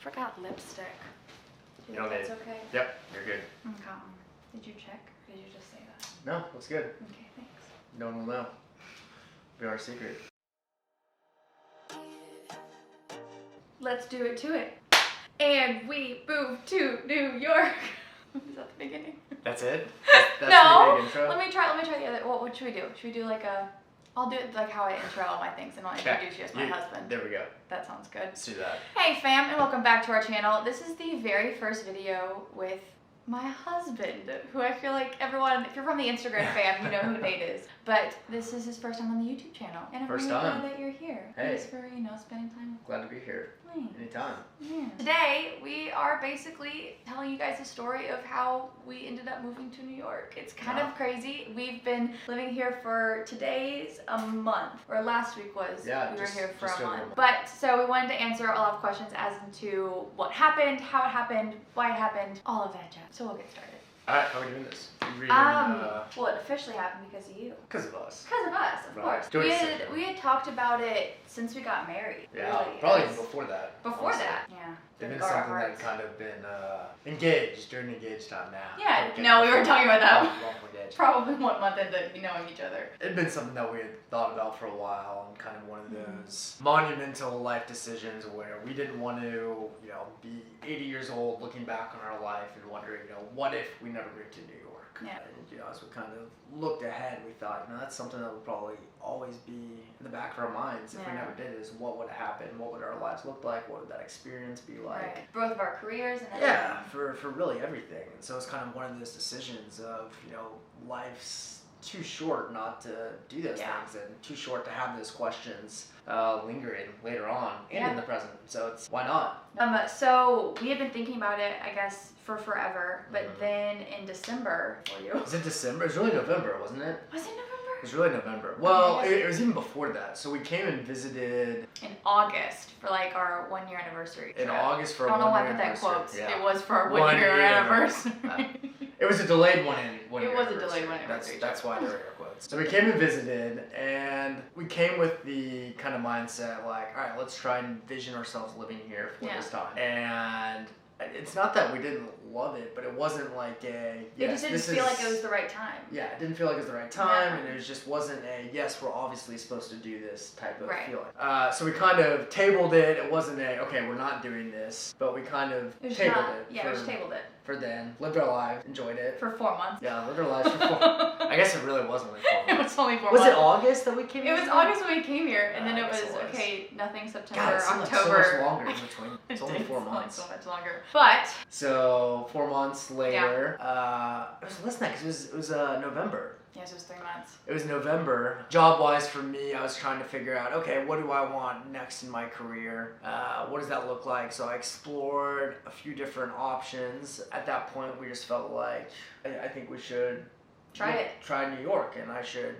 forgot lipstick. Do you You think don't that's okay? Yep, you're good. Okay. Did you check? Or did you just say that? No, looks good. Okay, thanks. No one will know. Be our secret. Let's do it to it. And we moved to New York. Is that the beginning? That's it? That's No. the big intro? Let me try the other. What should we do? Should we do like a? I'll do it like how I intro all my things, and I'll introduce you as my husband. There we go. That sounds good. Let's do that. Hey fam, and welcome back to our channel. This is the very first video with my husband, who I feel like everyone, if you're from the Instagram fam, you know who Nate is. But this is his first time on the YouTube channel. And I'm First really time. glad that you're here. Hey. Thanks for, spending time with Glad to be here. me. Anytime. Yeah. Today, we are basically telling you guys the story of how we ended up moving to New York. It's kind of crazy. We've been living here for today's a month, or last week was, we were here for a month. But, so we wanted to answer a lot of questions as into what happened, how it happened, why it happened, all of that jazz. So we'll get started. Alright, how are we doing this? Well, it officially happened because of you. Because of us. Because of us, of course. We had talked about it since we got married. Yeah, really. probably even before that. Before that, yeah. It's been something that kind of been engaged during engaged time now. Yeah, no, we were talking about that. Engaged. Probably 1 month into knowing each other. It'd been something that we had thought about for a while, and kind of one of those monumental life decisions where we didn't want to, be 80 years old looking back on our life and wondering, what if we never moved to New York? Yeah. And as we kind of looked ahead, we thought, that's something that would probably always be in the back of our minds if we never did. Is what would happen? What would our lives look like? What would that experience be like? Right. Both of our careers and everything. Yeah, for really everything. And so it's kind of one of those decisions of, life's too short not to do those things, and too short to have those questions lingering later on and in the present. So it's why not? So we had been thinking about it, I guess, for forever, but then in December for you. Was it December? It was really November, wasn't it? Was it November? It was really November. Well, it was even before that. So we came and visited in August for like our 1 year anniversary. In August for our 1 year anniversary. I don't know why I put that in quotes. Yeah. It was for our 1 year anniversary. It was a delayed one. It was a delayed one anniversary. That's why there were air quotes. So we came and visited, and we came with the kind of mindset like, all right, let's try and envision ourselves living here for this time. And it's not that we didn't love it, but it wasn't like it just didn't feel like it was the right time. Yeah, it didn't feel like it was the right time, and it just wasn't yes, we're obviously supposed to do this type of feeling. So we kind of tabled it. It wasn't okay, we're not doing this, but we kind of tabled it. Yeah, we just tabled it. For then, lived our lives, enjoyed it. For 4 months. Yeah, lived our lives for 4 months. I guess it really was only 4 months. It was only 4 months. Was it August that we came here? It was August when we came here, and then it was, nothing September, God, October. So much longer in between. It's only 4 months. So much longer. But. So 4 months later, it was less than that because it was November. Yes, it was 3 months. It was November. Job-wise for me, I was trying to figure out, okay, what do I want next in my career? What does that look like? So I explored a few different options. At that point, we just felt like, I think we should try New York, and I should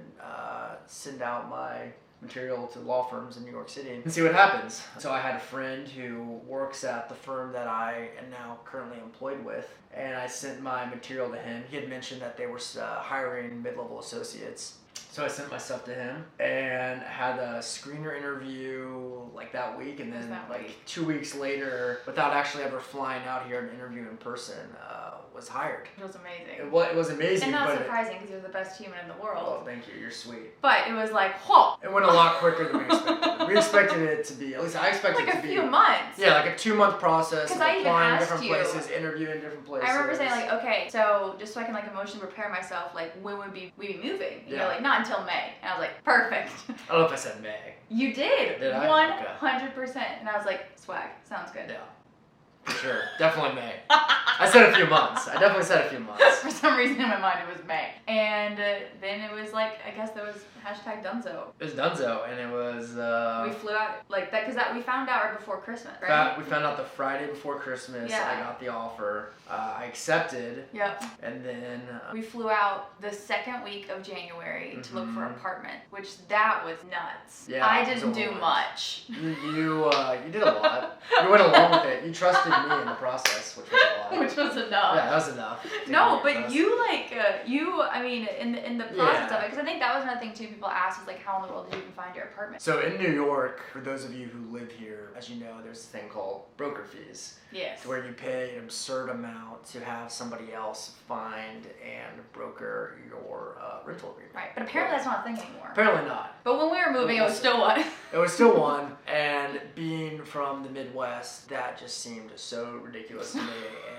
send out my material to law firms in New York City and see what happens. So I had a friend who works at the firm that I am now currently employed with, and I sent my material to him. He had mentioned that they were hiring mid-level associates. So I sent my stuff to him and had a screener interview like that week, and then like 2 weeks later, without actually ever flying out here and interviewing in person, was hired. It was amazing. It was amazing. And not surprising because you're the best human in the world. Oh, thank you. You're sweet. But it was like, whoa. It went a lot quicker than we expected. We expected it to be, at least I expected it to be. Like a few months. Yeah, like a 2-month process of applying different places, you, interviewing different places. I remember saying like, okay, so just so I can like emotionally prepare myself, like when would we be moving? You know, like not until May. And I was like, perfect. I don't know if I said May. You did. Did I? 100%. And I was like, swag. Sounds good. Yeah. For sure. Definitely May. I said a few months. I definitely said a few months. For some reason in my mind it was May. And then it was like, I guess there was hashtag Dunzo. It was Dunzo, and it was... we flew out like that, because we found out right before Christmas, right? We found out the Friday before Christmas. I got the offer. I accepted. Yep. And then... we flew out the second week of January to look for an apartment, which that was nuts. Yeah, I didn't do much. You did a lot. You went along with it. You trusted me in the process, which was a lot. which was enough. Yeah, that was enough. No, but you I mean, in the process of it, because I think that was another thing too. People ask is like, how in the world did you even find your apartment? So in New York, for those of you who live here, as you know, there's this thing called broker fees. Yes. Where you pay an absurd amount to have somebody else find and broker your rental agreement. Right, but apparently that's not a thing anymore. Apparently not. But when we were moving, it was still one. It was still one, and being from the Midwest, that just seemed so ridiculous to me,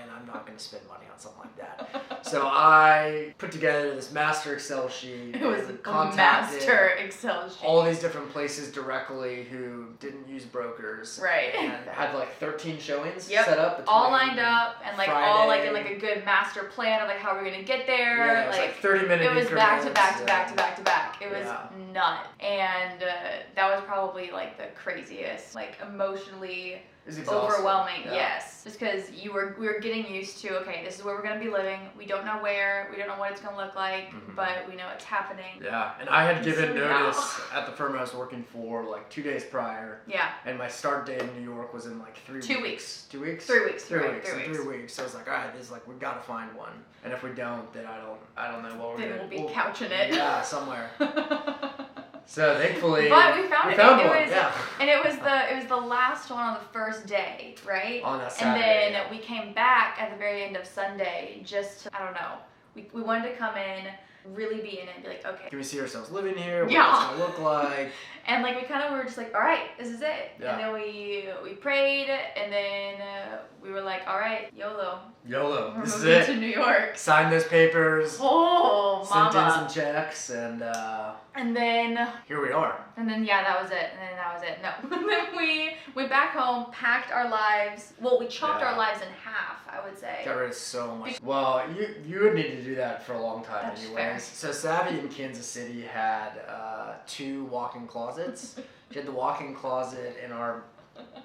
and I'm not going to spend money on something like that. So I put together this master Excel sheet. It was a contacted master Excel sheet. all these different places directly who didn't use brokers. Right. And had like 13 showings Yep. set up. All lined up, and like Friday. all like in like a good master plan of like how we're going to get there. Yeah, it was like 30-minute it was back to back to increments, back to back to back. It was Yeah. nut. And that was probably like the craziest, like emotionally It was exhausting. overwhelming. Yeah. Yes, just because we were getting used to, okay, this is where we're gonna be living. We don't know where, we don't know what it's gonna look like, but we know it's happening. Yeah, and I had given So notice at the firm I was working for like 2 days prior. Yeah. And my start date in New York was in like 3 weeks. 2 weeks. 2 weeks? 3 weeks. 3 right, weeks. 3 In weeks. 3 weeks. So I was like, all right, this is like we gotta find one. And if we don't, then I don't know what we're Then gonna. we'll be couching it. Yeah, somewhere. So thankfully, But we found it. Found It one. was, yeah. and it was the last one on the first day, right? On that And Saturday. then yeah. we came back at the very end of Sunday, just to, I don't know. We wanted to come in, really be in it, and be like, okay. Can we see ourselves living here? What Yeah. it's gonna look like? And like we kind of were just like, all right, this is it. Yeah. And then we prayed, and then we were like, all right, YOLO. YOLO. We're This is moving it. to New York. Signed those papers. Oh, Sent in mama. some checks, and And then here we are. yeah, that was it. And then that was it. No. And then we went back home, packed our lives. Well, we chopped Yeah. our lives in half, I would say. Got rid of so much. Well, you would need to do that for a long time That's anyways. fair. So Savvy in Kansas City had 2 walk-in closets. She had the walk-in closet in our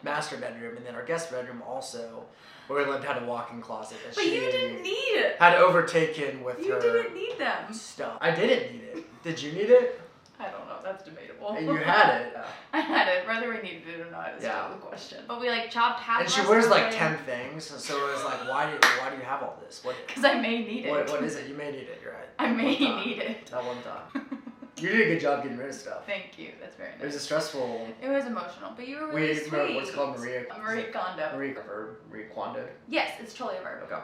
master bedroom, and then our guest bedroom also, where we lived, had a walk-in closet that But she you didn't need it. had overtaken with You her didn't need them. stuff. I didn't need it. Did you need it? I don't know. That's debatable. You had it. I had it. Whether we needed it or not is Yeah. still the question. But we like chopped half. And she wears like 10 things, so it was like, why do you have all this? Because I may need it. What is it? You may need it. You're right. I may One time. need it. That one time. You did a good job getting rid of stuff. Thank you. That's very It was nice. a stressful. It was emotional, but you were really sweet. Remember what's called Maria. Marie Kondo. Marie Kondo. Yes, it's totally a verb. Okay.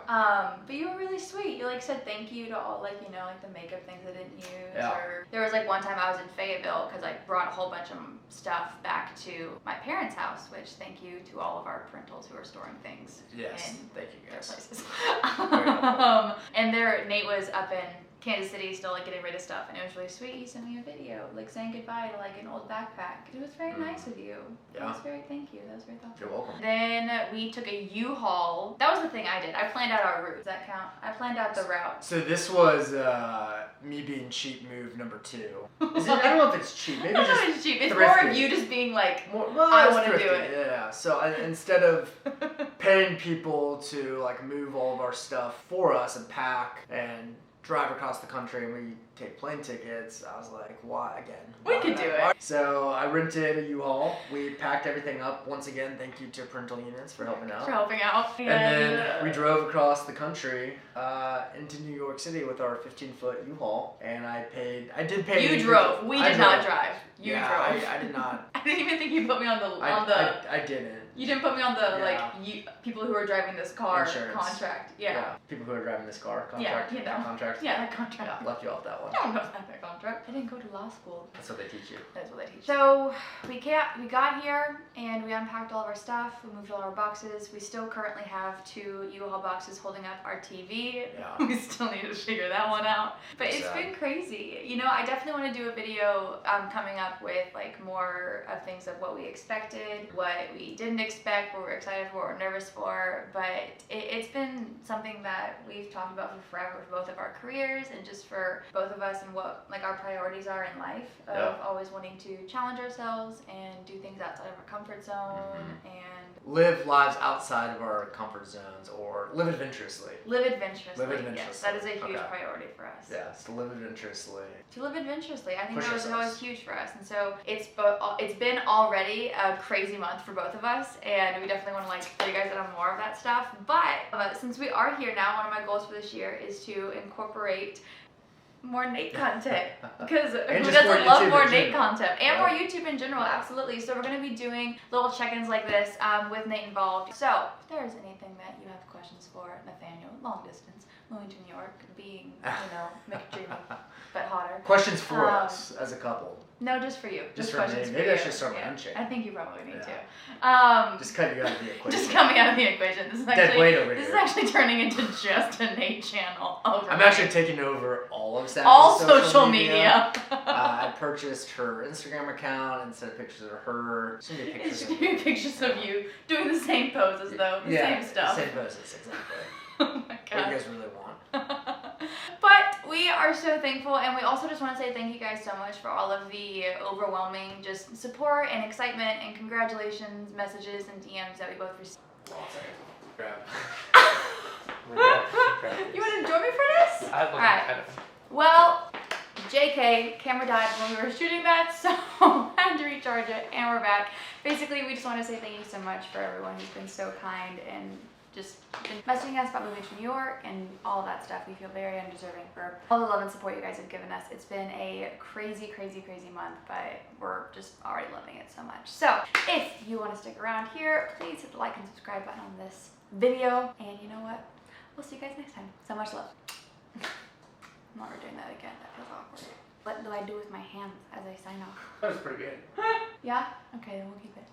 But you were really sweet. You like said thank you to all like like the makeup things I didn't use. Yeah. Or there was like one time I was in Fayetteville because I brought a whole bunch of stuff back to my parents' house. Which thank you to all of our parentals who are storing things. Yes. In Thank you their guys. places. Very helpful. And Nate was up in Kansas City still like getting rid of stuff, and it was really sweet. He sent me a video like saying goodbye to like an old backpack. It was very nice of you. Yeah. It was very thank you. That was very thoughtful. You're welcome. Then we took a U-Haul. That was the thing I did. I planned out our route. Does that count? I planned out the route. So this was me being cheap move number 2. Is it, I don't know if it's cheap. Maybe I don't know just if it's cheap. It's thrifty. more of you just being like, Well, I it's wanna do thrifty, it. Yeah. So instead of paying people to like move all of our stuff for us and pack and drive across the country and we take plane tickets, I was like, why again? We Why could not? do it. Why? So I rented a U-Haul. We packed everything up. Once again, thank you to Parental Units for helping out. for helping out. And then we drove across the country into New York City with our 15-foot U-Haul, and I did pay. You drove. We did not drive. You drove. I did not. I didn't even think you put me on the I didn't. You didn't put me on the Yeah. people who are driving this car Insurance. contract. Yeah. People who are driving this car Yeah, contract. you know. Contract. Yeah, that contract. Yeah, left you off that one. I don't know about that contract. I didn't go to law school. That's what they teach you. That's what they teach. So we got here and we unpacked all of our stuff. We moved all our boxes. We still currently have 2 U-Haul boxes holding up our TV. Yeah. We still need to figure that one out. But it's Sad. been crazy. I definitely want to do a video coming up with like more of things of what we expected, what we didn't expect, what we're excited for, what we're nervous for. But it's been something that we've talked about for forever for both of our careers and just for both of us and what like our priorities are in life of always wanting to challenge ourselves and do things outside of our comfort zone and live lives outside of our comfort zones or live adventurously. live adventurously. Live adventurously. Yes, that is a huge Okay. priority for us. Yes, to live adventurously. To live adventurously. I think Push that was ourselves. always huge for us. And so it's been already a crazy month for both of us, and we definitely want to like show you guys on more of that stuff. But since we are here now, one of my goals for this year is to incorporate more Nyc content, because who doesn't love more Nyc content and more YouTube in general? Absolutely. So we're going to be doing little check-ins like this with Nate involved. So if there's anything that you have questions for Nathaniel, long distance, moving to New York, being, make a dream but hotter. Questions for us as a couple. No, just for you. Just for questions me. for Maybe you. I should start my own channel. I think you probably need to. Just cut you out of the equation. Just cut me out of the equation. This is Dead weight over this here. is actually turning into just a Nate channel. I'm actually taking over all of Sappy's all social media. I purchased her Instagram account and sent pictures of her. It's gonna be pictures It's gonna be pictures of you doing the same poses though, the same stuff. Same poses, exactly. Oh my god. What do you guys really want? But we are so thankful, and we also just want to say thank you guys so much for all of the overwhelming just support and excitement and congratulations messages and DMs that we both received. Grab. You want to join me for this? Alright. Well, JK, camera died when we were shooting that, so I had to recharge it, and we're back. Basically, we just want to say thank you so much for everyone who's been so kind and just been messaging us about moving to New York and all of that stuff. We feel very undeserving for all the love and support you guys have given us. It's been a crazy, crazy, crazy month, but we're just already loving it so much. So if you want to stick around here, please hit the like and subscribe button on this video. And you know what? We'll see you guys next time. So much love. I'm never doing that again. That feels awkward. What do I do with my hands as I sign off? That was pretty good. Yeah? Okay, then we'll keep it.